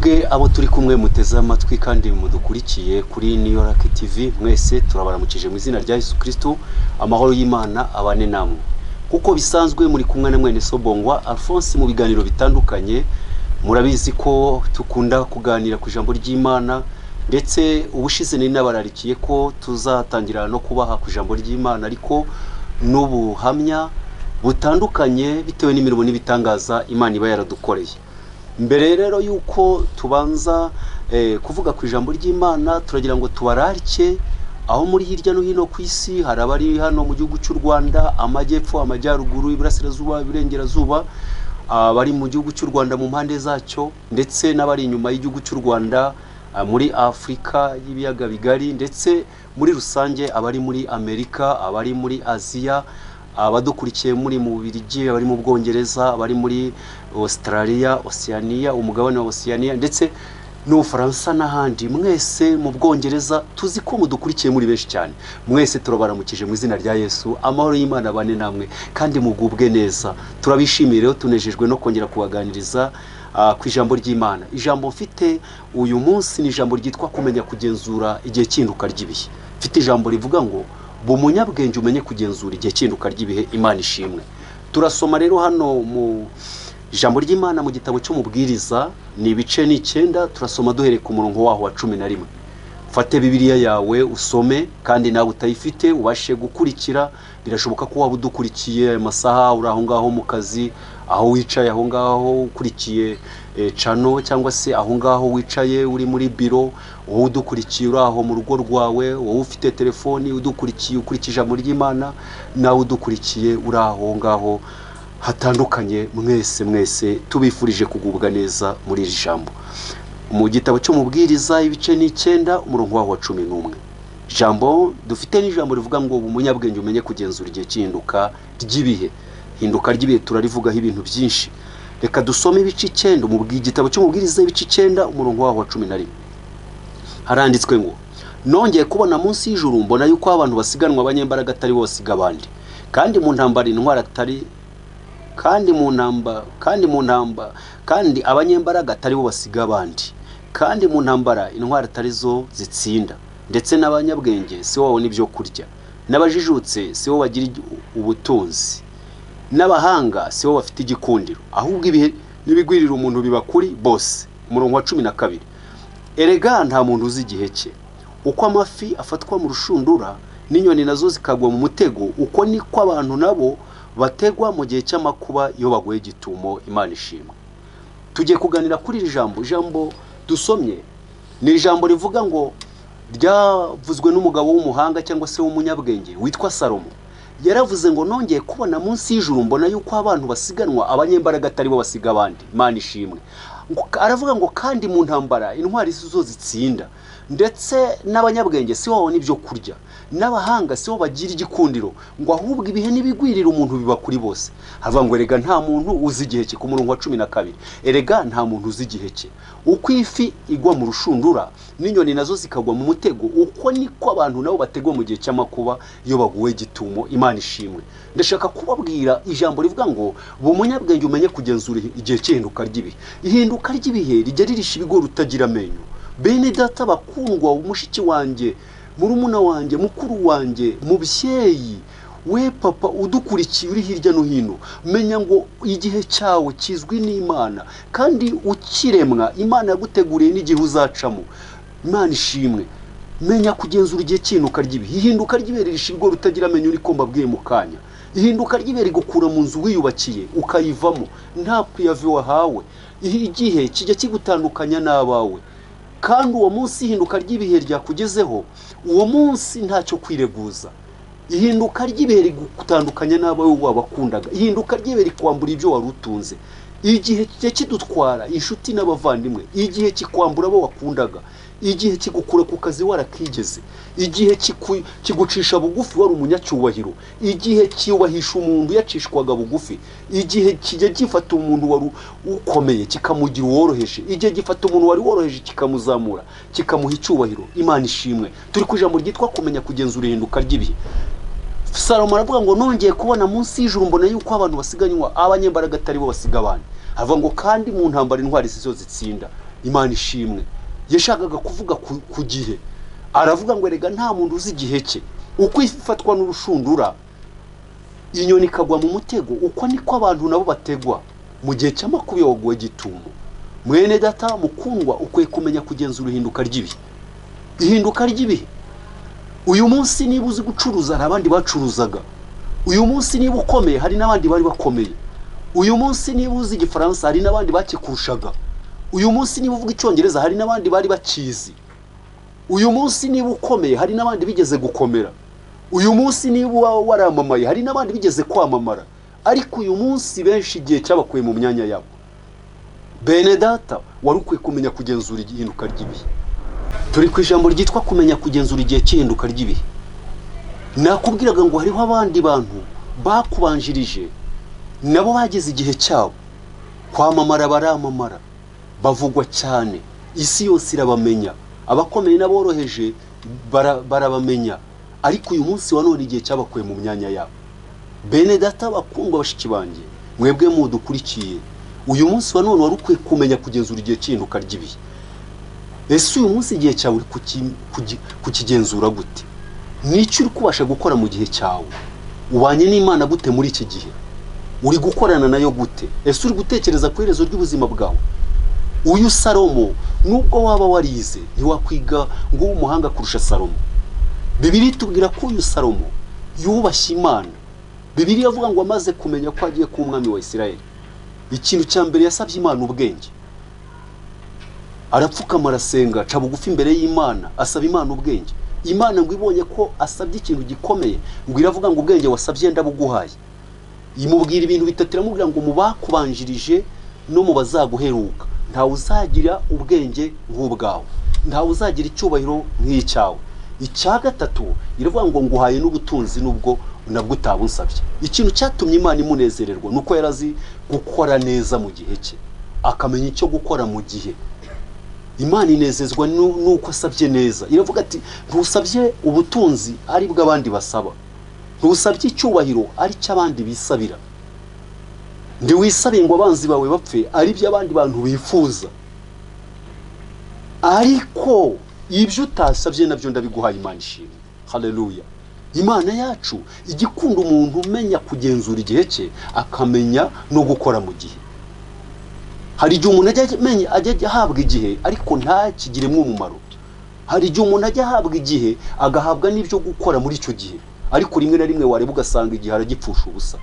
mwebwe abo turi kumwe muteze amatwi kandi mudukurikiye kuri New York TV, mwese turabaramukije mu izina rya Yesu Kristo. Amahoro y'Imana abane namwe. Kuko bisanzwe muri kumwe na mwene so BONGWA Alphonse mu biganiro bitandukanye. Murabizi ko tukunda kuganira ku ijambo ry'Imana, ndetse ubushize nari nabararikiye ko tuzatangira no kubaha ku ijambo ry'Imana, ariko n'ubuhamya butandukanye bitewe n'imirimo n'ibitangaza Imana iba yaradukoreye. Mbere rero yuko tubanza kuvuga ku ijambo ry'Imana, turagira ngo tubararike aho muri hirya no hino ku isi. Hari abari hano mu gihugu cy'u Rwanda, amajyepfo, amajyaruguru, iburasirazuba, ibirengerazuba, bari mu gihugu cy'u Rwanda mu mpande zacyo, ndetse n'abari inyuma y'igihugu cy'u Rwanda muri Afrika y'ibiyaga bigari, ndetse muri rusange abari muri Amerika, abari muri Aziya, abadukurikiye muri mu Bubiligi, abari mu Bwongereza, abari muri Australia, Oceania, umugabane wa Oceania, ndetse n'Ubufaransa n'ahandi. Mwese mu Bwongereza tuzi ko mudukurikiye muri benshi cyane. Mwese turabaramukije mu izina rya Yesu. Amahoro y'Imana bane namwe kandi mugubwe neza. Turabishimira rero, tunejejwe no kongera kubaganiriza ku ijambo ry'Imana. Ijambo mfite uyu munsi ni ijambo ryitwa kumenya kugenzura igihe cy'induka ry'ibihe. Mfite ijambo rivuga ngo bumunyabwenge umenye kugenzura igihe cy'induka ry'ibihe. Imana ishimwe. Turasoma rero hano mu ijambo ry'Imana mu gitabo cy'umubwiriza, ni ibice 9. Turasoma duhereye ku murongo waho wa 11. Fate Bibiliya yawe usome, kandi nawe utayifite ubashe gukurikira. Birashoboka ko waba udukurikiye amasaha uri aho ngaho mu kazi, aho wicaye aho ngaho ukurikiye channel, cyangwa se aho ngaho wicaye uri muri biro, wowe udukurikiye uri aho mu rugo rwawe, wowe ufite telefoni udukurikiye ukurikije ijambo ry'Imana, nawe udukurikiye uri aho ngaho hatandukanye. Mwese tubifurije kugubwa neza muri iri jambo. Mu gitabo cy'umubwiriza ibice 9 umurongo waho wa 11. Ijambo dufite ni ijambo rivuga ngo umunyabwenge umenye kugenzura igihe cy'induka ry'ibihe. Hinduka ry'ibihe turarivugaho ibintu byinshi. Reka dusome ibice 9 mu gitabo cy'umubwiriza ibice 9 umurongo waho wa 11. Haranditswe ngo, nongeye kubona munsi y'ijuru mbona yuko abantu basiganwa abanyembaraga atari bo basiga abandi, kandi mu ntambara intwara atari kandi abanyembaraga atari bo basiga abandi, kandi mu ntambara intwara atari zo zitsinda, ndetse n'abanyabwenge si wowe n'ibyo kurya, n'abajijutse si wowe bagira ubutunzi, n'abahanga si wowe bafite igikundiro, ahubwo ibihe n'ibigwirira umuntu biba kuri bose. Umurongo wa 12. Erega nta muntu uzi igihe cye. Uko amafi afatwa mu rushundura n'inyoni nazo zikagwa mu mutego, uko niko abantu nabo bategwa mu gihe cy'amakuba iyo baguye gitumo. Imana ishimwe. Tugiye kuganira kuri iri jambo. Ijambo dusomye ni ijambo rivuga ngo ryavuzwe n'umugabo w'umuhanga cyangwa se w'umunyabwenge witwa Salomo. Yaravuze ngo nongeye kubona munsi y'ijuru mbona yuko abantu basiganwa abanyembaraga atari bo basiga abandi. Imana ishimwe. Aravuga ngo kandi mu ntambara intwari zo zitsinda, ndetse n'abanyabwenge si wowe n'ibyo kurya, n'abahanga si bo bagira igikundiro, ngo ahubwo ibihe n'ibigwirira umuntu biba kuri bose. Havuga ngo erega nta muntu uzi igihe cye. Ku murongo wa 12. Erega nta muntu uzi igihe cye. Uko ifi igwa mu rushundura n'inyoni nazo zikagwa mu mutego, uko niko abantu nabo bategwa mu gihe cy'amakuba iyo baguye gitumo. Imana ishimwe. Ndashaka kubabwira ijambo rivuga ngo bumunyabwenge umenye kugenzura igihe cy'induka ry'ibihe. Ihinduka ry'ibihe rijya ririsha ibigori utagira amenyo. Bene data bakundwa, umushiki wanjye, murumuna wanjye, mukuru wanjye, mubyeyi, we papa udukurikiye uri hirya no hino, menya ngo igihe cyawe kizwi n'Imana, kandi ukiremwa Imana yaguteguriye n'igihe uzacamo. Imana ishimwe. Menya kugenzura igihe cy'induka ry'ibihe. Ihinduka ry'ibihe ririsha ibigori utagira amenyo, uri mbabwiye mu kanya. Ihinduka ry'ibihe rigukura mu nzu wiyubakiye ukayivamo nta kuyave wahawe. Igihe kijya kigutandukanya n'abawe, kandi uwo munsi ihinduka ry'ibihe ryakugezeho, uwo munsi ntacyo kwireguza. Ihinduka ry'ibihe rigutandukanya n'abawe wabakundaga. Ihinduka ry'ibihe rikwambura ibyo wari utunze. Igihe kijya kidutwara inshuti n'abavandimwe. Igihe kikwambura abo wakundaga. Igihe kigukura ku kazi warakigeze. Igihe kigucisha bugufi wari umunyacyubahiro. Igihe cyubahisha umuntu yacishwaga bugufi. Igihe kijya gifata umuntu wari ukomeye kikamugira uworoheje. Igihe gifata umuntu wari woroheje kikamuzamura, kikamuha icyubahiro. Imana ishimwe. Turi ku ijambo ryitwa kumenya kugenzura ihinduka ry'ibihe. Salomo aravuga ngo nongeye kubona munsi y'ijuru mbona yuko abantu basiganywa abanyembaraga atari bo basiga abandi. Avuga ngo kandi mu ntambara intwari zo zitsinda, Imana ishimwe. Yashakaga kuvuga ku gihe, aravuga ngo erega nta muntu uzi igihe cye. Uko ifatwa n'urushundura inyoni ikagwa mu mutego, uko niko abantu nabo bategwa mu gihe cy'amakuba waguwe gitumo. Mwene data mukundwa, ukwiye kumenya kugenzura ihinduka ry'ibihe. Ihinduka ry'ibihe, uyu munsi niba uzi gucuruza hari abandi bacuruzaga. Uyu munsi niba ukomeye hari n'abandi bari bakomeye. Uyu munsi niba uzi igifaransa hari n'abandi bakikurushaga. Uyu munsi niba uvuga icyongereza hari n'abandi bari bakizi. Uyu munsi niba ukomeye hari n'abandi bigeze gukomera. Uyu munsi niba waramamaye hari n'abandi bigeze kwamamara. Ariko uyu munsi benshi igihe cyabakuye mu myanya yabo. Bene data, wari ukwiye kumenya kugenzura ihinduka ry'ibihe. Turi ku ijambo ryitwa kumenya kugenzura igihe cy'ihinduka ry'ibihe. Nakubwiraga ngo hariho abandi bantu bakubanjirije, nabo bageze igihe cyabo kwamamara, baramamara, bavugwa cyane, isi yose irabamenya, abakomeye n'aboroheje barabamenya. Ariko uyu munsi wa none igihe cyabakuye mu myanya yabo. Bene data bakundwa bashiki banjye, mwebwe mudukurikiye, uyu munsi wa none wari ukwiye kumenya kugenzura igihe cy'ihinduka ry'ibihe. Ese uyu munsi igihe cyawe kukigenzura gute? N'icyo uri kubasha gukora mu gihe cyawe? Ubanye n'Imana gute muri iki gihe? Uri gukorana nayo gute? Ese uri gutekereza ku iherezo ry'ubuzima bwawe? Uyu Salomo nubwo waba warize ntiwakwiga ngo ube umuhanga kurusha Salomo. Bibiliya itubwira ko uyu Salomo yubashye Imana. Bibiliya avuga ngo amaze kumenya ko agiye kuba umwami wa Isirayeli, ikintu cya mbere yasabye Imana ubwenge. Arapfukama arasenga, aca bugufi imbere y'Imana, asaba Imana ubwenge. Imana ngo ibonye ko asabye ikintu gikomeye, ngo iravuga ngo ubwenge wasabye ndabuguhaye. Imubwira ibintu bitatu, iramubwira ngo mu bakubanjirije no mu bazaguheruka ntawe uzagira ubwenge nk'ubwawe, ntawe uzagira icyubahiro nk'icyawe. Icya gatatu iravuga ngo nguhaye n'ubutunzi nubwo nabwo utabunsabye. Ikintu cyatumye Imana imunezererwa nuko yarazi gukora neza mu gihe cye, akamenya icyo gukora mu gihe. Imana inezezwa nuko asabye neza. Iravuga ati ntusabye ubutunzi ari bw'abandi basaba, ntusabye icyubahiro ari cy'abandi bisabira. Ndi wisabe ngo abanzi bawe bapfe ari by'abandi bantu bifuza. Ariko ibyo utasabye nabyo ndabiguhaye. Imana ishimwe. Haleluya. Imana yacu igikunda umuntu umenya kugenzura igihe cye, akamenya no gukora mu gihe. Hari igihe umuntu ajya ahabwa igihe ariko ntakigiremo umumaro. Hari igihe umuntu ajya ahabwa igihe agahabwa n'ibyo gukora muri icyo gihe, ariko rimwe na rimwe wareba ugasanga igihe aragipfusha ubusa.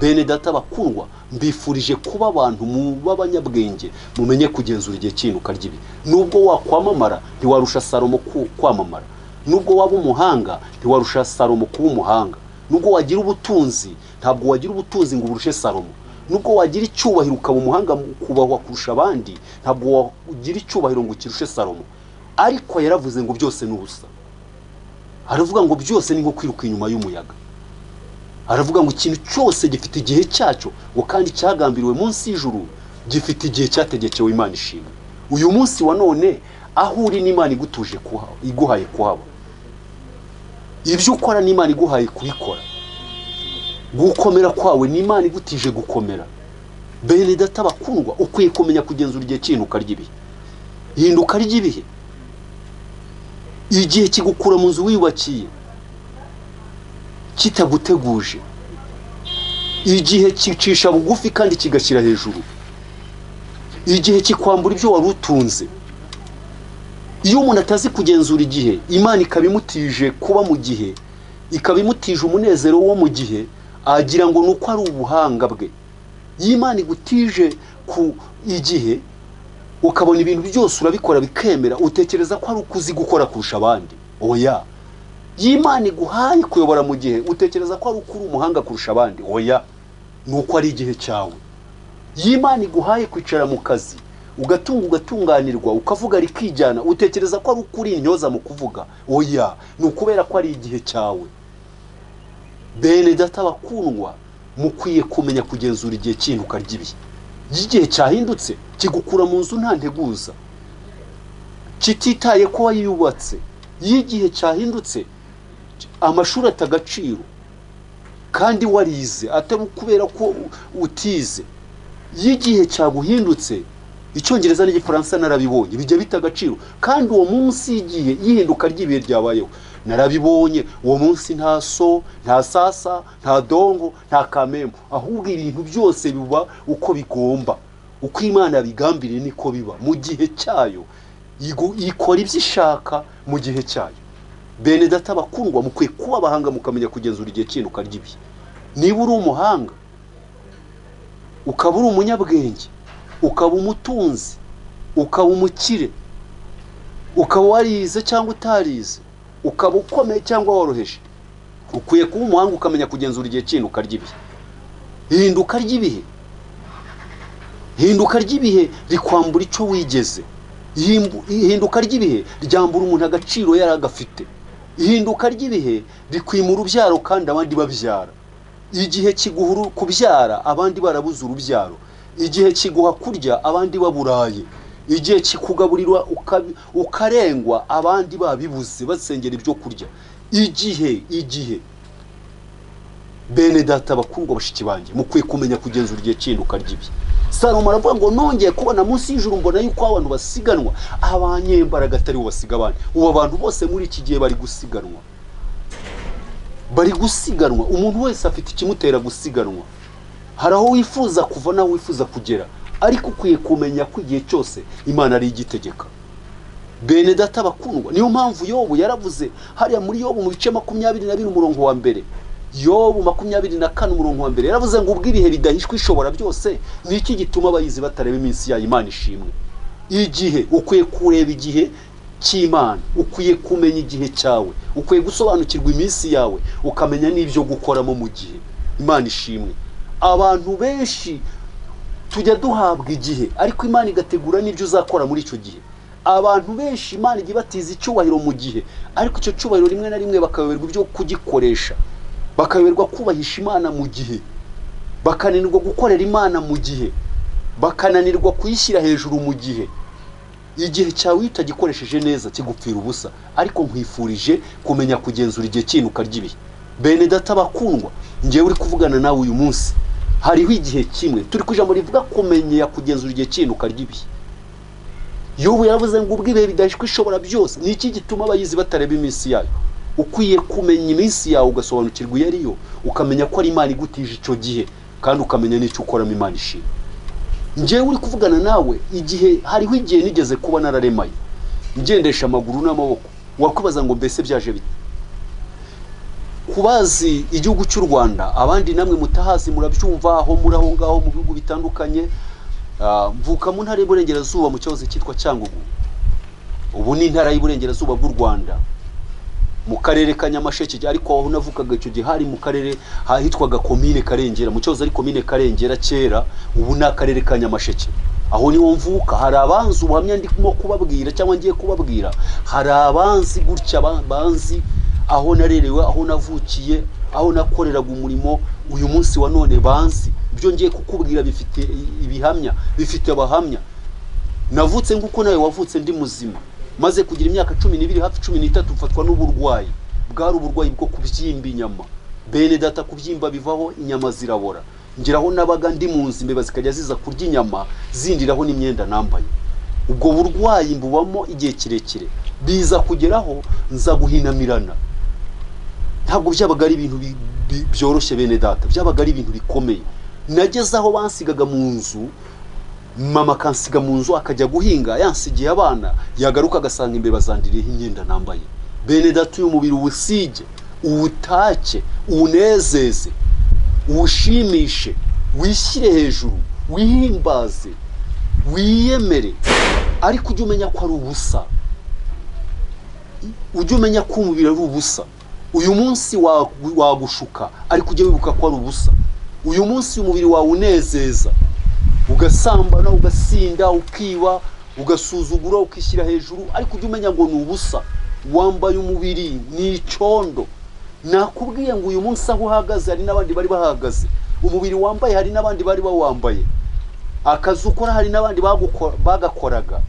Bene data bakundwa, mbifurije kuba abantu b'abanyabwenge mumenye kugenzura igihe cy'ihinduka ry'ibihe. Nubwo wakwamamara ntiwarusha Salomo kwamamara, nubwo waba umuhanga ntiwarusha Salomo kuba umuhanga, nubwo wagira ubutunzi ntabwo wagira ubutunzi ngo urushe Salomo, nubwo wagira icyubahiro ukaba umuhanga kubahwa kurusha abandi ntabwo wagira icyubahiro ngo ukirushe Salomo. Ariko yaravuze ngo byose ni ubusa. Aravuga ngo byose ni nko kwiruka inyuma y'umuyaga. Aravuga ngo ikintu cyose gifite igihe cyacyo, ngo kandi cyagambiriwe munsi y'ijuru gifite igihe cyategekewe. Imana ishimwe. Uyu munsi wa none aho uri n'Imana igutuje iguhaye kuhaba. Ibyo ukora n'Imana iguhaye kubikora. Gukomera kwawe n'Imana igutije gukomera. Bene data bakundwa, ukwiye kumenya kugenzura igihe cy'ihinduka ry'ibihe. Ihinduka ry'ibihe, igihe kigukura mu nzu wiyubakiye kitaguteguje, igihe kicisha bugufi kandi kigashyira hejuru, igihe kikwambura ibyo wari utunze. Iyo umuntu atazi kugenzura igihe, Imana ikabimutije kuba mu gihe, ikabimutije umunezero wo mu gihe, agira ngo nuko ari ubuhanga bwe. Imana igutije ku igihe, ukabona ibintu byose urabikora bikemera, utekereza ko ari ukuzi gukora kurusha abandi. Oya. Imana iguhaye kuyobora mu gihe, utekereza ko ari ukuri umuhanga kurusha abandi. Oya. Nuko ari igihe cyawe. Imana iguhaye kwicara mu kazi, ugatunganirwa, ukavuga rikijyana, utekereza ko ari ukuri intyoza mu kuvuga. Oya. Nukubera ko ari igihe cyawe. Bene data bakundwa, mukwiye kumenya kugenzura igihe cy'ihinduka ry'ibihe. Igihe cyahindutse kigukura mu nzu nta nteguza, kititaye ko wayubatse. Igihe cyahindutse amashuri atagaciro kandi warize atari kubera ko utize. Igihe cyaguhindutse icyongereza n'igifaransa narabibonye bijya bita agaciro, kandi uwo munsi igihe ihinduka ry'ibihe ryabayeho narabibonye. uwo munsi nta so, nta sasa, nta dongo, nta kamembo, ahubwo ibintu byose biba uko bigomba, uko Imana yabigambiriye niko biba mu gihe cyayo, ikora ibyo ishaka mu gihe cyayo. Bene data bakundwa, mukwiye kuba abahanga mukamenya kugenzura igihe cy'ihinduka ry'ibihe. Niba uri umuhanga, ukaba uri umunyabwenge, ukaba umutunzi, ukaba umukire, ukaba warize cyangwa utarize, ukaba ukomeye cyangwa woroheje, ukwiye kuba umuhanga ukamenya kugenzura igihe cy'ihinduka ry'ibihe. Ihinduka ry'ibihe, ihinduka ry'ibihe rikwambura icyo wigeze. Ihinduka ry'ibihe ryambura umuntu agaciro yari agafite. Ihinduka ry'ibihe rikwima urubyaro kandi abandi babyara. Igihe kiguha kubyara abandi barabuze urubyaro. Igihe kiguha kurya abandi baburaye. Igihe kikugaburirwa ukarengwa abandi babibuze basengera ibyo kurya. Igihe bene data bakundwa bashiki banjye, mukwiye kumenya kugenzura igihe cy'ihinduka ry'ibihe. Salomo aravuga ngo nongeye kubona munsi y'ijuru mbona yuko abantu basiganwa, abanyembaraga atari bo basiga abandi. Ubu abantu bose muri iki gihe bari gusiganwa, bari gusiganwa. Umuntu wese afite ikimutera gusiganwa. Hari aho wifuza kuva naho wifuza kugera, ariko ukwiye kumenya ko igihe cyose Imana ari igitegeka. Bene data bakundwa, niyo mpamvu Yobu yaravuze hariya muri Yobu mu bice 22 umurongo wa mbere, Yobu 24 umurongo wa mbere, yaravuze ngo ubwo ibihe bidahishwe ishobora byose, ni iki gituma abayizi batareba iminsi ya Imana ishimwe. Igihe ukwiye kureba igihe cy'Imana, ukwiye kumenya igihe cyawe, ukwiye gusobanukirwa iminsi yawe, ukamenya n'ibyo gukoramo mu gihe Imana ishimwe. Abantu benshi tujya duhabwa igihe, ariko Imana igategura n'ibyo uzakora muri icyo gihe. Abantu benshi Imana igibatiza icyubahiro mu gihe, ariko icyo cyubahiro rimwe na rimwe bakayoberwa ibyo kugikoresha, bakayoberwa kubahisha Imana mu gihe, bakananirwa gukorera Imana mu gihe, bakananirwa kuyishyira hejuru mu gihe. Igihe cyawe utagikoresheje neza kigupfira ubusa, ariko nkwifurije kumenya kugenzura igihe cy'ihinduka ry'ibihe. Bene data bakundwa, ngewe uri kuvugana nawe uyu munsi, hariho igihe kimwe turi ku ijambo rivuga kumenya kugenzura igihe cy'ihinduka ry'ibihe. Yobu yaravuze ngo ubwo ibihe bidahishwe ishobora byose, ni iki gituma abayizi batareba iminsi yayo. Ukwiye kumenya iminsi yawe ugasobanukirwa iyo ariyo, ukamenya ko ari Imana igutije icyo gihe, kandi ukamenya n'icyo ukoramo Imana ishimwe. Ngewe uri kuvugana nawe, igihe hariho igihe nigeze kuba nararemaye ngendesha amaguru n'amaboko. Wakwibaza ngo mbese byaje bite? Kubazi igihugu cy'u Rwanda, abandi namwe mutahazi murabyumva aho muri aho ngaho mu bihugu bitandukanye. Mvuka mu ntara y'Iburengerazuba mu cyahoze cyitwa Cyangugu, ubu ni intara y'Iburengerazuba bw'u Rwanda, mu karere ka Nyamasheke, ariko aho navukaga icyo gihe hari mu karere hitwaga komine Karengera, mu cyahoze ari komine Karengera kera, ubu ni akarere ka Nyamasheke. Aho niho mvuka. Hari abanzi ubuhamya ndimo kubabwira cyangwa ngiye kubabwira, hari abanzi gutya banzi aho narerewe, aho navukiye, aho nakoreraga umurimo. Uyu munsi wa none banzi ibyo ngiye kukubwira, bifite ibihamya, bifite abahamya. Navutse nk'uko nawe wavutse ndi muzima, maze kugira imyaka 12 hafi 13 mfatwa n'uburwayi. Bwari uburwayi bwo kubyimba inyama. Bene data, kubyimba bivaho inyama zirabora. Ngiraho nabaga ndi mu nzi, imbeba zikajya ziza kurya inyama zindiraho n'imyenda nambaye. Ubwo burwayi mbubamo igihe kirekire, biza kugeraho nza guhinamirana. Ntabwo byabaga ari ibintu byoroshye bene data, byabaga ari ibintu bikomeye. Nageze aho bansigaga mu nzu, mama kansiga mu nzu akajya guhinga, yansigiye abana, yagaruka agasanga imbeba zandiriyeho imyenda nambaye. Bene data, uyu mubiri uwusige, uwutake, uwunezeze, uwushimishe, wishyire hejuru, wihimbaze, wiyemere, ariko ujye umenya ko ari ubusa. Ujye umenya ko umubiri ari ubusa. Uyu munsi wagushuka, ariko ujye wibuka ko ari ubusa. Uyu munsi umubiri wawe unezeza, ugasambana, ugasinda, ukiba, ugasuzugura, ukishyira hejuru, ariko ujye umenya ngo ni ubusa. Wambaye umubiri ni icyondo. Nakubwiye ngo uyu munsi aho uhagaze hari n'abandi bari bahagaze. Umubiri wambaye hari n'abandi bari bawambaye. Akazi ukora hari n'abandi bagakoraga.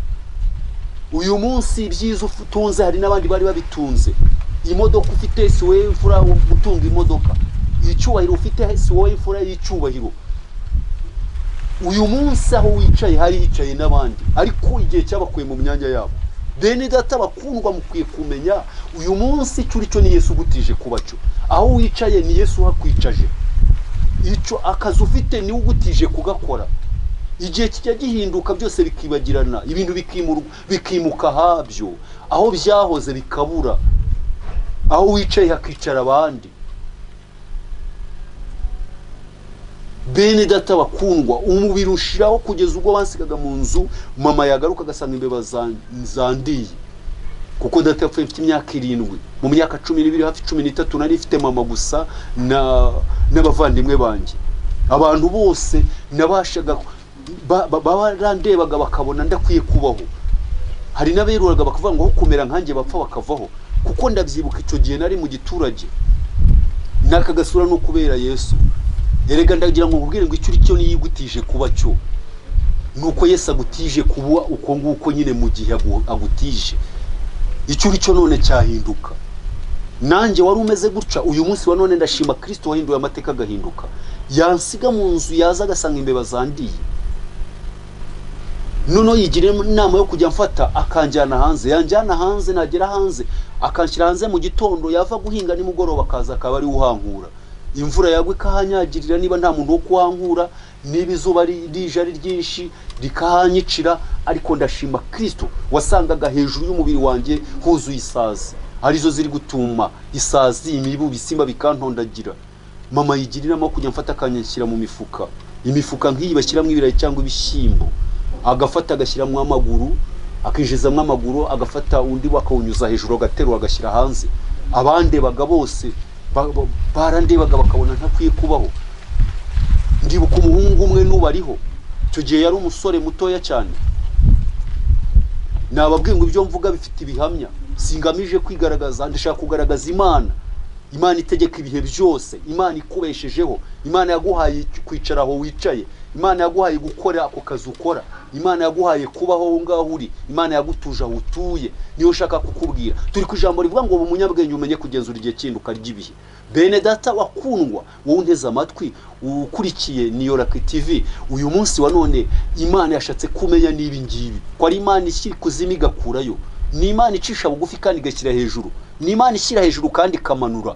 Uyu munsi ibyiza utunze hari n'abandi bari babitunze. Imodoka ufite si wowe imfura gutunga imodoka. Icyubahiro ufite si wowe imfura y'icyubahiro. uyu munsi aho wicaye hari yicaye n'abandi ariko igihe cyabakuye mu myanya yabo. Bene data bakundwa, mukwiye kumenya uyu munsi icyo uri cyo ni Yesu ugutije kuba cyo. Aho wicaye ni Yesu uhakwicaje. Icyo akazi ufite ni ugutije kugakora. Igihe kijya gihinduka byose bikibagirana, ibintu bikimuka habyo, aho byahoze bikabura, aho wicaye hakicara abandi. Bene data bakundwa, umubiri ushiraho kugeza ubwo bansigaga mu nzu, mama yagaruka agasanga imbeba zandiye. Kuko data yapfuye mfite imyaka 7, mu myaka 12 hafi 13 nari mfite mama gusa n'abavandimwe banjye. Abantu bose nabashaga barandebaga bakabona ndakwiye kubaho. Hari n'aberuraga bakavuga ngo kumera nkanjye bapfa bakavaho. Kuko ndabyibuka icyo gihe nari mu giturage, nakagasura no kubera Yesu. Erega ndagira ngo nkubwire ngo icyo uri cyo niyigutije kuba cyo, nuko Yesu agutije kuba uko nguko nyine mu gihe agutije. Icyo uri cyo none cyahinduka. Nanjye wari umeze gutya, uyu munsi wa none ndashima Kristo wahinduye amateka agahinduka. Yansiga mu nzu yaza agasanga imbeba zandiye. Nono yigire inama yo kujya mfata akanjyana hanze, yanjyana hanze, nagera hanze akanshyira hanze mu gitondo, yava guhinga nimugoroba akaza akaba ari uhankura. Imvura yagwe kahanyagirira niba nta muntu wo kuhankura, niba izuba rije ari ryinshi rikahanyicira. Ariko ndashima Kristo wasangaga hejuru y'umubiri wanjye huzuye isazi, arizo ziri gutuma isazi, imibu, bisimba bikantondagira. Mama yigirira inama yo kujya mfata akanyashyira mu mifuka, imifuka nk'iyi bashyiramo ibirayi cyangwa ibishyimbo, agafata agashyiramo amaguru, akinjizamo amaguru, agafata undi bakawunyuza hejuru agaterura agashyira hanze. Abandebaga bose barandebaga bakabona ntakwiye kubaho. Ndibuka umuhungu umwe n'ubariho, icyo gihe yari umusore mutoya cyane. Nababwiye ngo ibyo mvuga bifite ibihamya, singamije kwigaragaza, ndashaka kugaragaza Imana. Imana itegeka ibihe byose, Imana ikubeshejeho, Imana yaguhaye kwicara aho wicaye, Imana yaguhaye gukora ako kazi ukora, Imana yaguhaye kubaho aho ngaho uri, Imana yagutuje aho utuye. Niyo ushaka kukubwira. Turi ku ijambo rivuga ngo umunyabwenge umenye kugenzura igihe cy'induka ry'ibihe. Bene data wakundwa, wowe unteze amatwi ukurikiye Niyoraki TV, uyu munsi wa none Imana yashatse kumenya nibi ngibi ko ari Imana ishyira kuzima igakurayo, ni Imana icisha bugufi kandi igashyira hejuru, ni Imana ishyira hejuru kandi ikamanura.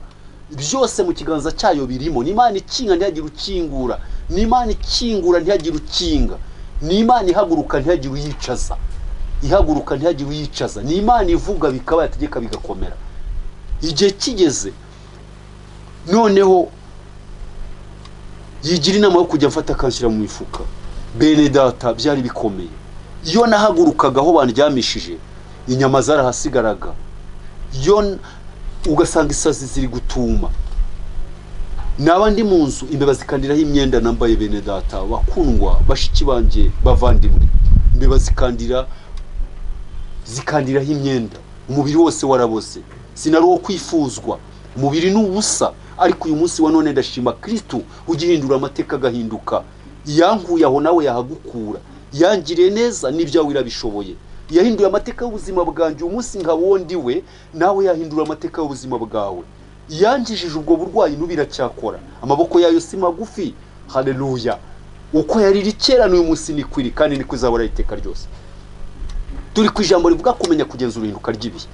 Byose mu kiganza cyayo birimo. Ni Imana ikinga ntihagire ukingura, ni Imana ikingura ntihagire ukinga, ni Imana ihaguruka ntihagire uyicaza, ihaguruka ntihagire uyicaza, ni Imana ivuga bikaba yategeka bigakomera. Igihe kigeze noneho yigira inama yo kujya mfata akanshyira mu mifuka. Bene data byari bikomeye. Iyo nahagurukaga aho bandyamishije, inyama zarahasigaraga, iyo ugasanga isazi ziri gutuma. Naba ndi mu nzu, imbeba zikandiraho imyenda nambaye. Bene data bakundwa, bashiki banje bavandimwe, imbeba zikandiraho imyenda, umubiri wose waraboze, sinari wo kwifuzwa, umubiri n'ubusa. Ariko uyu munsi wa none ndashima Kristo ugihindura amateka agahinduka. Yankuye aho nawe yahagukura, yangiriye neza n'ibyawe irabishoboye. Yahinduye amateka y'ubuzima bwanjye uyu munsi nkabo ndiwe, nawe yahindura amateka y'ubuzima bwawe. Yangishije ubwo burwayi n'ubiracyakora, amaboko yayo si magufi. Haleluya. Uko yariri kera n'uyu munsi ni kwiri kandi ni kuzabura iteka ryose. Turi ku ijambo rivuga kumenya kugenzura ihinduka ry'ibihe.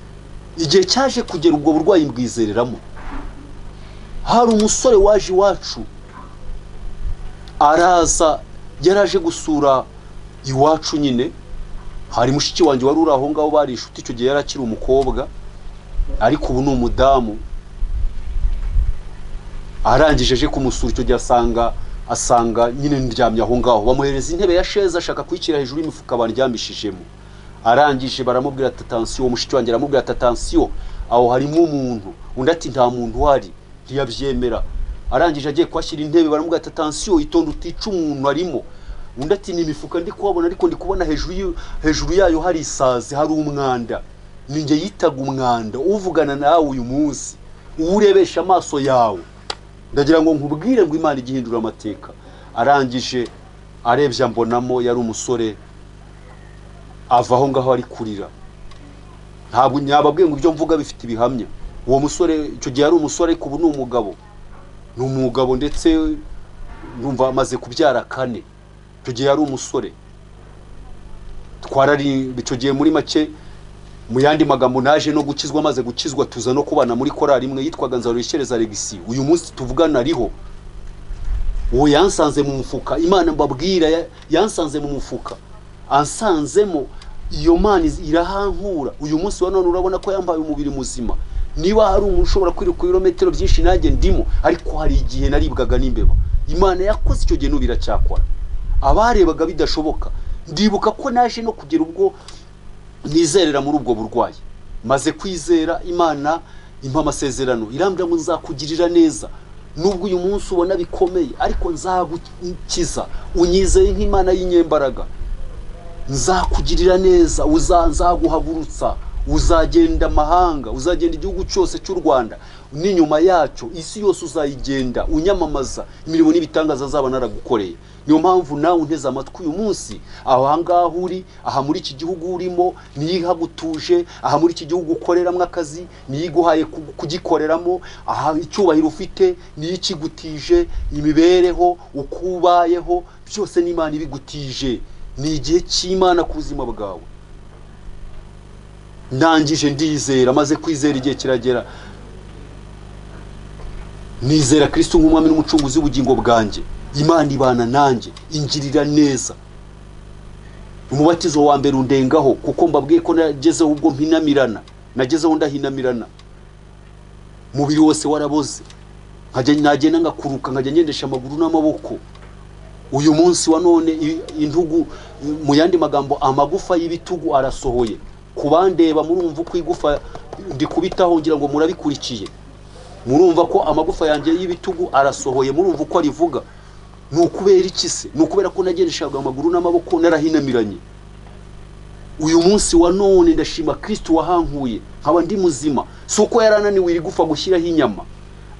Igihe cyaje kugera ubwo burwayi mbwizereramo, hari umusore waje iwacu, araza, yaraje gusura iwacu nyine. Hari mushiki wanjye wari uri aho ngaho, bari inshuti. Icyo gihe yarakiri umukobwa, ariko ubu ni umudamu. Arangije aje kumusura, icyo gihe asanga nyine ndyamye aho ngaho. Bamuhereza intebe ya sheza, ashaka kuyikira hejuru y'imifuka bandyamishijemo. Arangije baramubwira ati attention, mushiki wanjye aramubwira ati attention, aho harimo umuntu. Undi ati nta muntu uhari, ntiyabyemera. Arangije agiye kwashyira intebe, baramubwira ati attention, itonde utica umuntu arimo. Undi ati ni imifuka ndi kuhabona, ariko ndi kubona hejuru yayo hari isazi, hari umwanda. Ninjye yitaga umwanda uvugana nawe uyu munsi, uwurebesha amaso yawe. Ndagira ngo nkubwire ngo Imana igihindura amateka. Arangije arebye mbonamo yari umusore, ava aho ngaho ari kurira. Ntabwo nyababwiye ngo ibyo mvuga bifite ibihamya. Uwo musore icyo gihe yari umusore, ariko ubu ni umugabo. Ni umugabo ndetse numva amaze kubyara 4. tugiye ari umusore twarari bicogiye muri make mu yandi magambo naje no gukizwa maze gukizwa tuza no kubana muri korali imwe yitwaga nzarurishereza Legisi. Uyu munsi tuvugana ariho uwo yansanze mu mufuka, Imana mbabwira yansanze mu mufuka, ansanzemo iyo Mana irahankura. Uyu munsi wa none urabona ko yambaye umubiri muzima. Niba hari umuntu ushobora kwiruka ibirometero byinshi nanjye ndimo, ariko hari igihe naribwaga n'imbeba. Imana yakoze icyo gihe n'ubiracyakora. Abarebaga bidashoboka, ndibuka ko naje no kugera ubwo nizerera muri ubwo burwayi. Maze kwizera Imana impa amasezerano, irambwira ngo nzakugirira neza. Nubwo uyu munsi ubona bikomeye, ariko nzagukiza. Unyizeye nk'Imana y'inyembaraga, nzakugirira neza, nzaguhagurutsa, uzagenda amahanga, uzagenda igihugu cyose cy'u Rwanda, n'inyuma yacu isi yose uzayigenda unyamamaza imirimo n'ibitangaza azaba naragukoreye. Niyo mpamvu nawe unteze amatwi uyu munsi, aho ngaho uri, aha muri iki gihugu urimo, niyihagutuje, aha muri iki gihugu ukoreramo akazi, niyiguhaye kugikoreramo, aha icyubahiro ufite niyikigutije, imibereho ukubayeho byose n'Imana ibigutije. Ni igihe cy'Imana ku buzima bwawe. Ndangije ndizera, maze kwizera igihe kiragera, nizera Kristo nk'umwami n'umucunguzi w'ubugingo bwanjye. Imana ibana nanjye, ingirira neza. Umubatizo wa mbere undengaho, kuko mbabwiye ko nagezeho ubwo mpinamirana, nagezeho ndahinamirana, mubiri wose waraboze, nagenda ngakuruka, nkajya ngendesha amaguru n'amaboko. Uyu munsi wa none intugu, mu yandi magambo amagufa y'ibitugu arasohoye. Kubandeba murumva uko igufa ndikubitaho, ngira ngo murabikurikiye. Murumva ko amagufa yanjye y'ibitugu arasohoye, murumva uko arivuga. Nukubera iki se? Nukubera ko nagendeshaga amaguru n'amaboko narahinamiranye. Uyu munsi wa none ndashima Kristo wahankuye, nkaba ndi muzima. Suko yarananiwe irigufa gushyiraho inyama,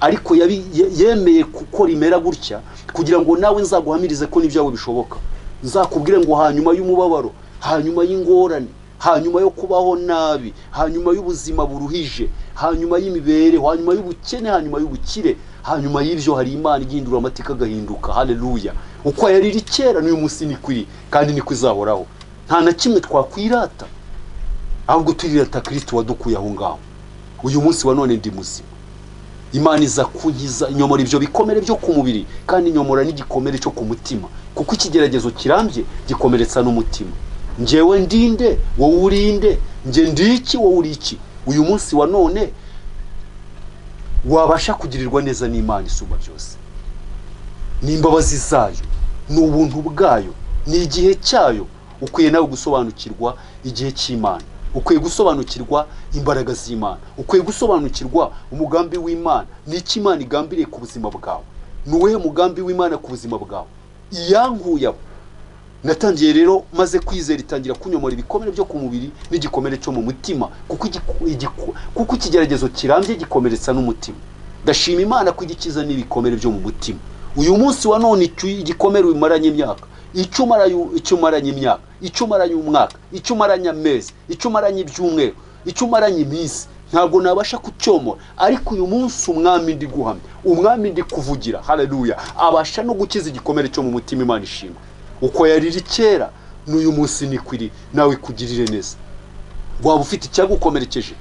ariko yemeye gukora imera gutya kugira ngo nawe nzaguhamirize ko n'ibyawe bishoboka. Nzakubwire ngo hanyuma y'umubabaro, hanyuma y'ingorane, hanyuma yo kubaho nabi, hanyuma y'ubuzima buruhije, hanyuma y'imibereho, hanyuma y'ubukene, hanyuma y'ubukire, hanyuma y'ibyo hari Imana igihindura amateka agahinduka. Haleluya! Uko yariri kera n'uyu munsi ni kuri, kandi niko izahoraho. Nta na kimwe twakwirata, ahubwo turirata Kristo wadukuye aho ngaho. Uyu munsi wa none ndi muzima. Imana iza kunkiza, inyomora ibyo bikomere byo ku mubiri, kandi inyomora n'igikomere cyo ku mutima, kuko ikigeragezo kirambye gikomeretsa n'umutima. Njyewe ndinde, wowe urinde, nje ndiki, wowe uri iki. Uyu munsi wa none wabasha kugirirwa neza n'Imana isumba byose. N'imbabazi zayo, n'ubuntu bwayo, ni igihe cyayo. Ukwiye nawe gusobanukirwa igihe cy'Imana, ukwiye gusobanukirwa imbaraga z'Imana, ukwiye gusobanukirwa umugambi w'Imana. N'iki Imana igambiriye ku buzima bwawe? Nuwe mugambi w'Imana ku buzima bwawe? Iyankuye natangiye rero maze kwizera, itangira kunyomora ibikomere byo ku mubiri n'igikomere cyo mu mutima, kuko ikigeragezo kirambye gikomeretsa n'umutima. Ndashima Imana ko igikiza n'ibikomere byo mu mutima. Uyu munsi wa none igikomere umaranye imyaka, icyo umaranye imyaka, icyo umaranye umwaka, icyo umaranye amezi, icyo umaranye ibyumweru, icyo umaranye iminsi, ntabwo nabasha kucyomora. Ariko uyu munsi umwami ndi guhamya, umwami ndi kuvugira, haleluya, abasha no gukiza igikomere cyo mu mutima. Imana ishimwe. Uko yariri kera n'uyu munsi ni kuri, nawe kugirire neza. Waba ufite icyagukomerekeje,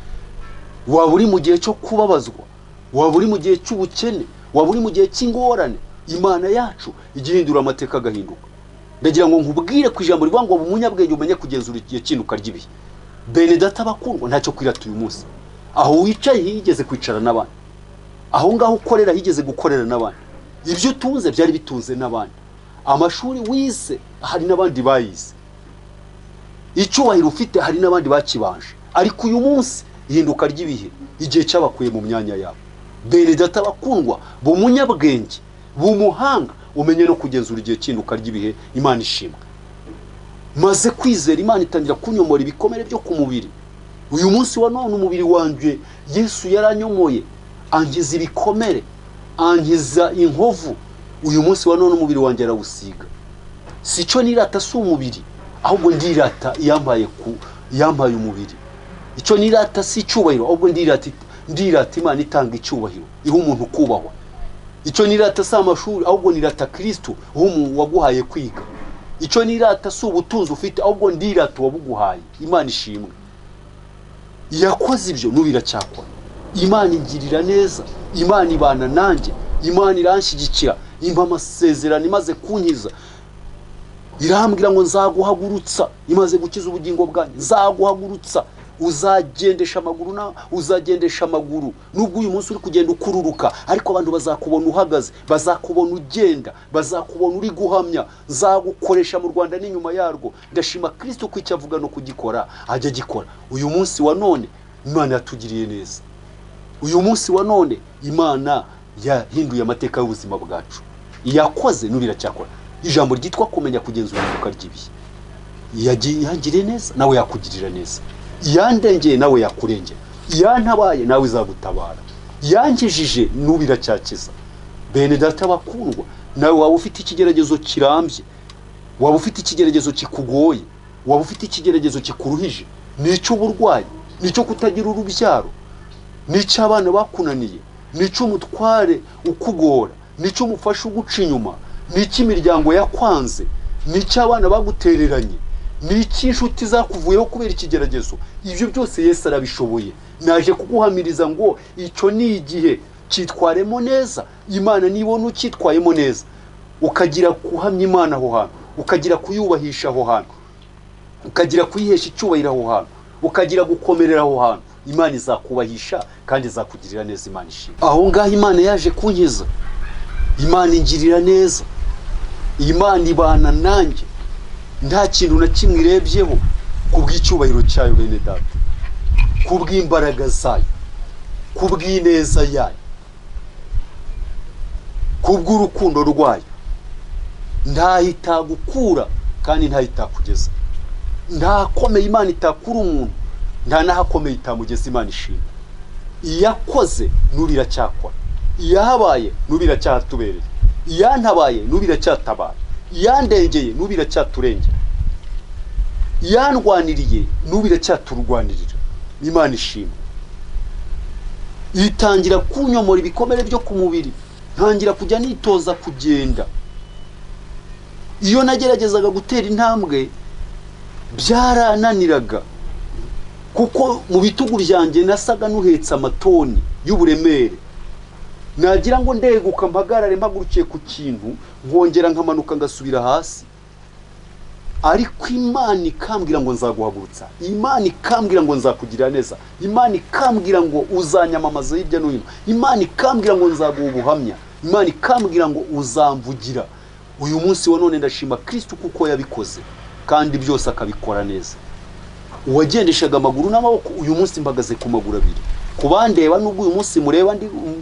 waba uri mu gihe cyo kubabazwa, waba uri mu gihe cy'ubukene, waba uri mu gihe cy'ingorane, Imana yacu igihindura amateka agahinduka. Ndagira ngo nkubwire ku ijambo rivuga ngo umunyabwenge umenye kugenzura igihe cy'induka ry'ibihe. Bene data bakundwa, ntacyo kwirata uyu munsi. Aho wicaye higeze kwicara n'abandi, aho ngaho ukorera higeze gukorera n'abandi, ibyo utunze byari bitunze n'abandi, amashuri wize hari n'abandi bayize, icyubahiro ufite hari n'abandi bakibanje. Ariko uyu munsi ihinduka ry'ibihe, igihe cyabakuye mu myanya yabo. Bene data bakundwa, b'umunyabwenge, b'umuhanga, umenye no kugenzura igihe cy'induka ry'ibihe. Imana ishimwe. Maze kwizera, Imana itangira kunyomora ibikomere byo ku mubiri. Uyu munsi wa none umubiri wanjye Yesu yaranyomoye, angiza ibikomere, angiza inkovu. Uyu munsi wa none umubiri wanjye arawusiga. Sico nirata si umubiri, ahubwo ndirata yambaye umubiri. Icyo nirata si icyubahiro, ahubwo ndirata Imana itanga icyubahiro, iha umuntu kubahwa. Icyo nirata si amashuri, ahubwo nirata Kristo waguhaye kwiga. icyo nirata si ubutunzi ufite ahubwo ndirata wabuguhaye. Imana ishimwe. Yakoze ibyo n'ubiracyakora. Imana ingirira neza, Imana ibana nanjye, Imana iranshyigikira, impa amasezerano imaze kunkiza. Irambwira ngo nzaguhagurutsa, imaze gukiza ubugingo bwanjye, nzaguhagurutsa uzagendesha amaguru na uzagendesha amaguru. Nubwo uyu munsi uri kugenda ukururuka, ariko abantu bazakubona uhagaze, bazakubona ugenda, bazakubona uri guhamya. Nzagukoresha mu Rwanda n'inyuma yarwo. Ndashima Kristo ko icyo avuga no kugikora ajya gikora. Uyu munsi wa none Imana yatugiriye neza. Uyu munsi wa none Imana yahinduye amateka y'ubuzima bwacu. Yakoze n'ubiracyakora. Ijambo ryitwa kumenya kugenzura ihinduka ry'ibihe. Yangiriye neza, nawe yakugirira neza. Yandengeye, nawe yakurengera. Yantabaye, nawe izagutabara. Yankijije, n'ubiracyakiza. Bene data bakundwa, nawe waba ufite ikigeragezo kirambye, waba ufite ikigeragezo kikugoye, waba ufite ikigeragezo kikuruhije, n'icyo uburwayi, n'icyo kutagira urubyaro, n'icyo abana bakunaniye, n'icyo umutware ukugora, n'icyo umufasha uguca inyuma, n'icyo imiryango yakwanze, n'icyo abana bagutereranye, n'icyo inshuti zakuvuyeho kubera ikigeragezo. Ibyo byose Yesu arabishoboye. Naje kuguhamiriza ngo icyo ni igihe, cyitwaremo neza. Imana nibona ucyitwayemo neza, ukagira kuhamya Imana aho hantu, ukagira kuyubahisha aho hantu, ukagira kuyihesha icyubahiro aho hantu, ukagira gukomerera aho hantu, Imana izakubahisha kandi izakugirira neza. Imana ishimwe. Aho ngaho Imana yaje kunkiza, Imana ingirira neza, Imana ibana nanjye. Nta kintu na kimwe irebyeho kubw'icyubahiro cyayo bene data, kubw'imbaraga zayo, kubw'ineza yayo, kubw'urukundo rwayo. Ntahitagukura kandi ntahitakugeza. Ntakomeye Imana itakura umuntu, nta nahakomeye itamugeza. Imana ishimwe. Iyakoze n'ubiracyakora, iyahabaye n'ubiracyatubereye, iyantabaye n'ubiracyatabara, yandengeye n'ubiracyaturengera, yandwaniriye n'ubiracyaturwanirira. Imana ishimwe. Itangira kunyomora ibikomere byo ku mubiri, ntangira kujya nitoza kugenda. Iyo nageragezaga gutera intambwe byarananiraga, kuko mu bitugu byanjye nasaga n'uhetse amatoni y'uburemere. Nagira ngo ndeguka mpagarare mpagurukiye ku kintu, nkongera nkamanuka ngasubira hasi. Ariko Imana ikambwira ngo nzaguhagurutsa, Imana ikambwira ngo nzakugirira neza, Imana ikambwira ngo uzanyamamaza hirya no hino, Imana ikambwira ngo nzaguha ubuhamya, Imana ikambwira ngo uzamvugira. Uyu munsi wa none ndashima Kristo kuko yabikoze kandi byose akabikora neza. Uwagendeshaga amaguru n'amaboko, uyu munsi mbagaze ku maguru abiri. Kubandeba nubwo uyu munsi mureba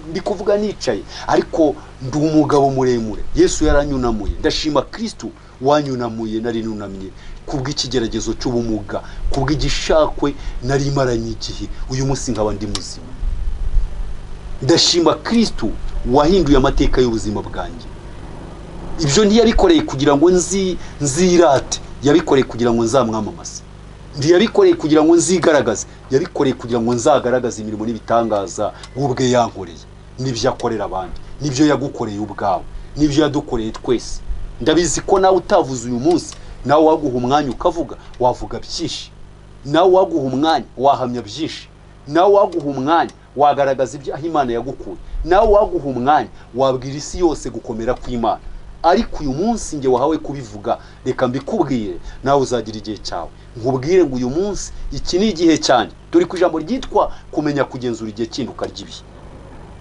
ndi kuvuga nicaye, ariko ndi umugabo muremure. Yesu yaranyunamuye. Ndashima Kristo wanyunamuye nari nunamye kubw'ikigeragezo cy'ubumuga, kubw'igishakwe nari maranye igihe. Uyu munsi nkaba ndi muzima. Ndashima Kristo wahinduye amateka y'ubuzima bwanjye. Ibyo ntiyabikoreye kugira ngo nzirate, yabikoreye kugira ngo nzamwamamaze. Ndiyabikoreye kugira ngo nzigaragaze, yabikoreye kugira ngo nzagaragaze imirimo n'ibitangaza ubwe yankoreye. Nibyo akorera abandi, nibyo yagukoreye ubwawe, nibyo yadukoreye twese. Ndabizi ko nawe utavuze uyu munsi, nawe waguha umwanya ukavuga, wavuga byinshi. Nawe waguha umwanya wahamya byinshi. Nawe waguha umwanya wagaragaza ibyo Imana yagukuye. Nawe waguha umwanya wabwira isi yose gukomera kw'Imana. Ariko uyu munsi nge wahawe kubivuga, reka mbikubwire, nawe uzagira igihe cyawe. Nkubwire ngo uyu munsi iki ni igihe cyane. Turi ku ijambo ryitwa kumenya kugenzura igihe cy'induka ry'ibihe.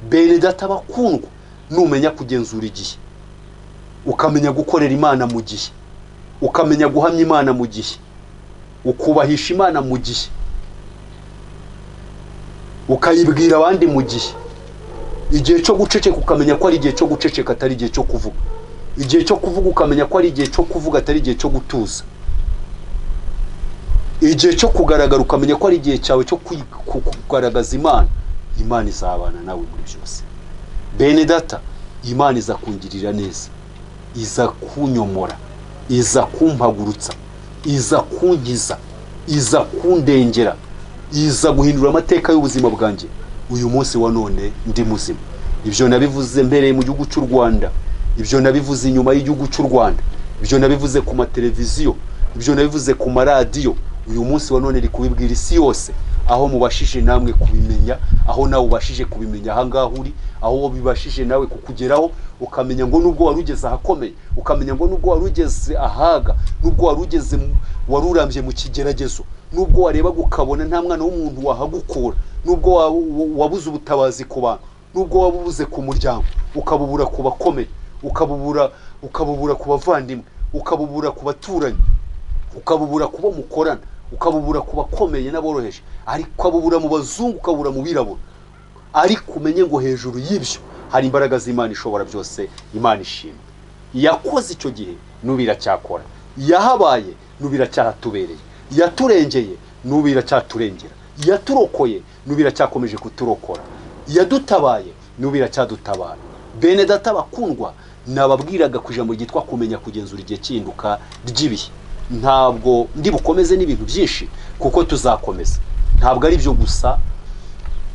Bene data bakundwa, numenya kugenzura igihe, ukamenya gukorera Imana mu gihe, ukamenya guhamya Imana mu gihe, ukubahisha Imana mu gihe, ukayibwira abandi mu gihe. Igihe cyo guceceka ukamenya ko ari igihe cyo guceceka atari igihe cyo kuvuga. Igihe cyo kuvuga ukamenya ko ari igihe cyo kuvuga atari igihe cyo gutuza. Igihe cyo kugaragara ukamenya ko ari igihe cyawe cyo kugaragaza Imana. Imana izabana nawe muri byose. Bene data, Imana izakungirira neza, iza kunyomora, iza kumpagurutsa, iza kunkiza, iza kundengera, iza guhindura amateka y'ubuzima bwanjye. Uyu munsi wa none ndi muzima. Ibyo nabivuze mbere mu gihugu cy'u Rwanda, ibyo nabivuze inyuma y'igihugu cy'u Rwanda, ibyo nabivuze ku mateleviziyo, ibyo nabivuze ku maradiyo. Uyu munsi wa none kubibwira isi yose, aho mubashije namwe kubimenya, aho nawe ubashije kubimenya ahangaha uri, aho bibashije nawe kukugeraho, ukamenya ngo nubwo warugeze ahakomeye, ukamenya ngo nubwo warugeze ahaga, nubwo warugeze warurambye mu kigeragezo, nubwo wareba gukabona nta mwana w'umuntu wahagukura, nubwo wabuze ubutabazi ku bantu, nubwo wabubuze ku muryango, ukabubura ku bakomeye, ukabubura ku bavandimwe, ukabubura ku baturanyi, ukabubura kubo mukorana, ukabubura ku bakomeye n'aboroheje, ariko ukabubura mu bazungu, ukabura mu birabura. Ariko umenye ngo hejuru y'ibyo hari imbaraga z'Imana ishobora byose. Imana ishimwe, yakoze icyo gihe nubira cyakora, yahabaye nubira cyatubereye, yaturengeye nubira cyaturengera, yaturokoye nubira cyakomeje kuturokora, yadutabaye nubira cyadutabara. Bene data bakundwa, nababwiraga ku ijambo ryitwa kumenya kugenzura igihe cy'Ihinduka ry'ibihe. Ntabwo ndi bukomeze n'ibintu byinshi kuko tuzakomeza. Ntabwo ari byo gusa,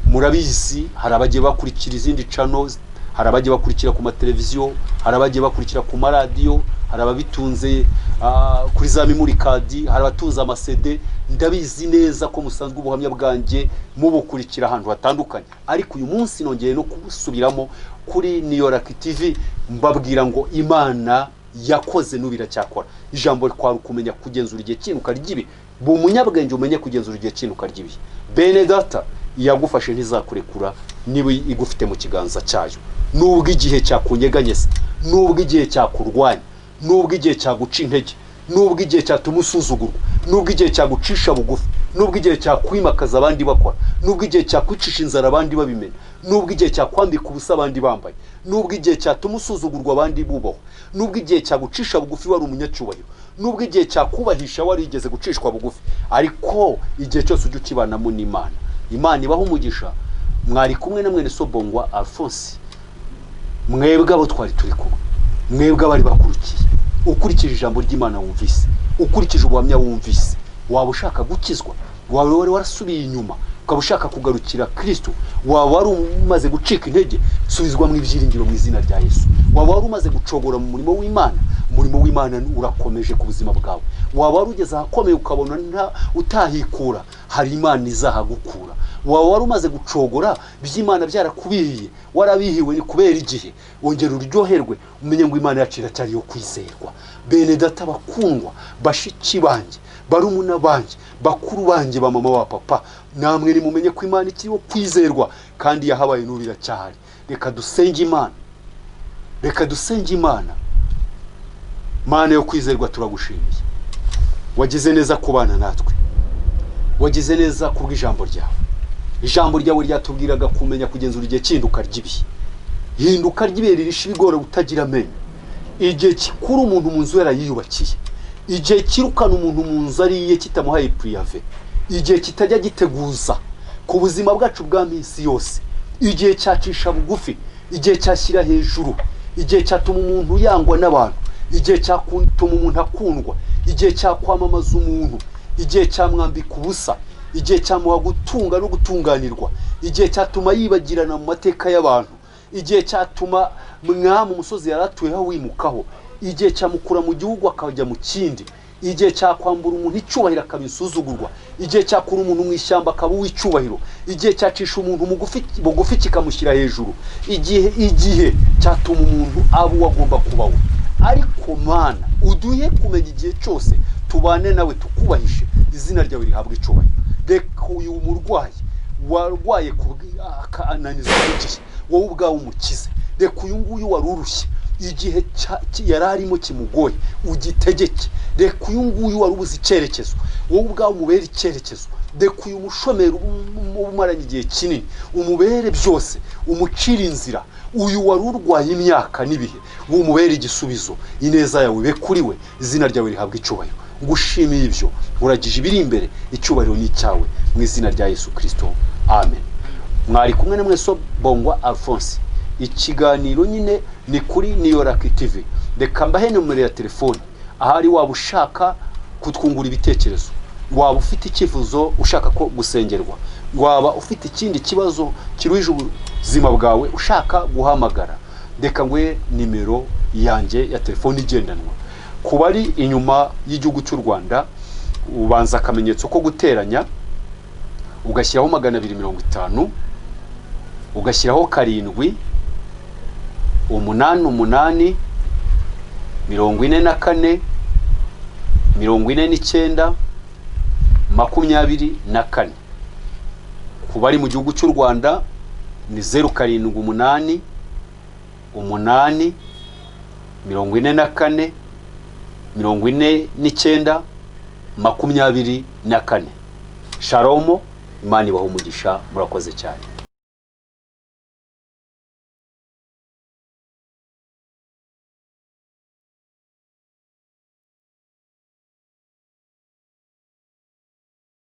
murabizi hari abagiye bakurikira izindi channels, hari abagiye bakurikira ku mateleviziyo, hari abagiye bakurikira ku maradiyo, hari ababitunze kuri za memory card, hari abatuza amasede. Ndabizi neza ko musanzwe ubuhamya bwanjye mubukurikira ahantu hatandukanye, ariko uyu munsi nongeye no kubusubiramo kuri Ihinduka TV, mbabwira ngo Imana yakoze nubira cyakora. Ijambo rikwa kumenya kugenzura igihe cy'Ihinduka ry'ibihe. Bu munyabwenge umenye kugenzura igihe cy'Ihinduka ry'ibihe. Bene data, yagufashe ntizakurekura niba igufite mu kiganza cyayo. Nubwo igihe cyakunyeganyese, nubwo igihe cyakurwanya, nubwo igihe cyaguca intege, nubwo igihe cyatumusuzugurwa, nubwo igihe cyagucisha bugufi, nubwo igihe cyakwimakaza abandi bakora, nubwo igihe cyakwicisha inzara abandi babimena, nubwo igihe cyakwambika ubusa abandi bambaye, nubwo igihe cyatumusuzugurwa abandi bubaho, nubwo igihe cyagucisha bugufi wari umunyacyubahiro, nubwo igihe cyakubahisha wari igeze gucishwa bugufi, ariko igihe cyose ujye ukibanamo n'Imana. Imana ibaho umugisha. Mwari kumwe na mwene BONGWA Alphonse, mwebwe abo twari turi kumwe, mwebwe abari bakurikiye. Ukurikije ijambo ry'Imana wumvise, ukurikije ubuhamya wumvise, waba ushaka gukizwa, waba wari warasubiye inyuma, ukaba ushaka kugarukira Kristo, waba wari umaze gucika intege, subizwa mu ibyiringiro mu izina rya Yesu. Waba wari umaze gucogora mu murimo w'Imana, umurimo w'Imana urakomeje ku buzima bwawe. Waba wari ugeze ahakomeye ukabona utahikura, hari Imana izahagukura. Waba wari umaze gucogora by'Imana byarakubihiye, warabihiwe ni kubera igihe, wongera uryoherwe, umenye ngo Imana yacira cyari yo kwizerwa. Bene data bakundwa, bashiki banje, barumuna banje, bakuru banje, ba mama wa papa, namwe ni mumenye ko Imana ikiriho kwizerwa kandi yahabaye nubira cyahari. Reka dusenge Imana, reka dusenge Imana. Mana yo kwizerwa, turagushimiye. Wagize neza kubana natwe, wagize neza kubw'ijambo ryawe. Ijambo ryawe ryatubwiraga kumenya kugenzura igihe cy'Ihinduka ry'ibihe. Ihinduka ry'ibihe ririsha ibigori utagira amenyo. Igihe kikuru umuntu mu nzu yarayiyubakiye, igihe kirukana umuntu mu nzu ariye kitamuhaye priyave, igihe kitajya giteguza ku buzima bwacu bwa minsi yose, igihe cyacisha bugufi, igihe cyashyira hejuru, igihe cyatuma umuntu yangwa n'abantu, igihe cyatuma umuntu akundwa, igihe cyakwamamaza umuntu, igihe cyamwambika ubusa, igihe cyamuha gutunga no gutunganirwa, igihe cyatuma yibagirana mu mateka y'abantu, igihe cyatuma mwami umusozi yaratuyeho wimukaho, igihe cyamukura mu gihugu akajya mu kindi, igihe cyakwambura umuntu icyubahiro akabisuzugurwa, igihe cyakura umuntu mu ishyamba akaba uw'icyubahiro, igihe cyacisha umuntu bugufi kikamushyira hejuru, igihe cyatuma umuntu aba uwagomba kubaho. Ariko Mana, uduhe kumenya igihe cyose tubane nawe tukubahishe, izina ryawe rihabwa icyubahiro. Reka uyu murwayi warwaye akananizwa n'igihe, wowe ubwawe umukize. Reka uyu nguyu warurushye, igihe yararimo kimugoye, ugitegeke. Reka uyu nguyu warubuze icyerekezo, wowe ubwawe umubere icyerekezo. Reka uyu mushomeri umaranye igihe kinini, umubere byose, umucira inzira. Uyu warurwaye imyaka n'ibihe, wowe umubere igisubizo. Ineza yawe ibe kuri we, izina ryawe rihabwa icyubahiro. Ngushimiye ibyo, uragije ibiri imbere, icyubahiro ni icyawe mu izina rya Yesu Kristo. Amen. Mwari kumwe na mwese BONGWA Alphonse. Ikiganiro nyine ni kuri Ihinduka TV. Reka mbahe nomero ya telefone, ahari waba ushaka kutwungura ibitecyerezo, waba ufite icyifuzo ushaka ko gusengerwa, waba ufite ikindi kibazo kiruhije ubuzima bwawe ushaka guhamagara, reka ngwe nimero yanjye ya telefone igendanwa. Kuba ari inyuma y'igihugu cy'u Rwanda ubanza akamenyetso ko guteranya, ugashyiraho 250, ugashyiraho 7, 8, 8, 44, 49, 24. Kuba ari mu gihugu cy'u Rwanda ni 078, 8, 44, 49, 24. Shalomo, Imana ibahe umugisha, murakoze cyane.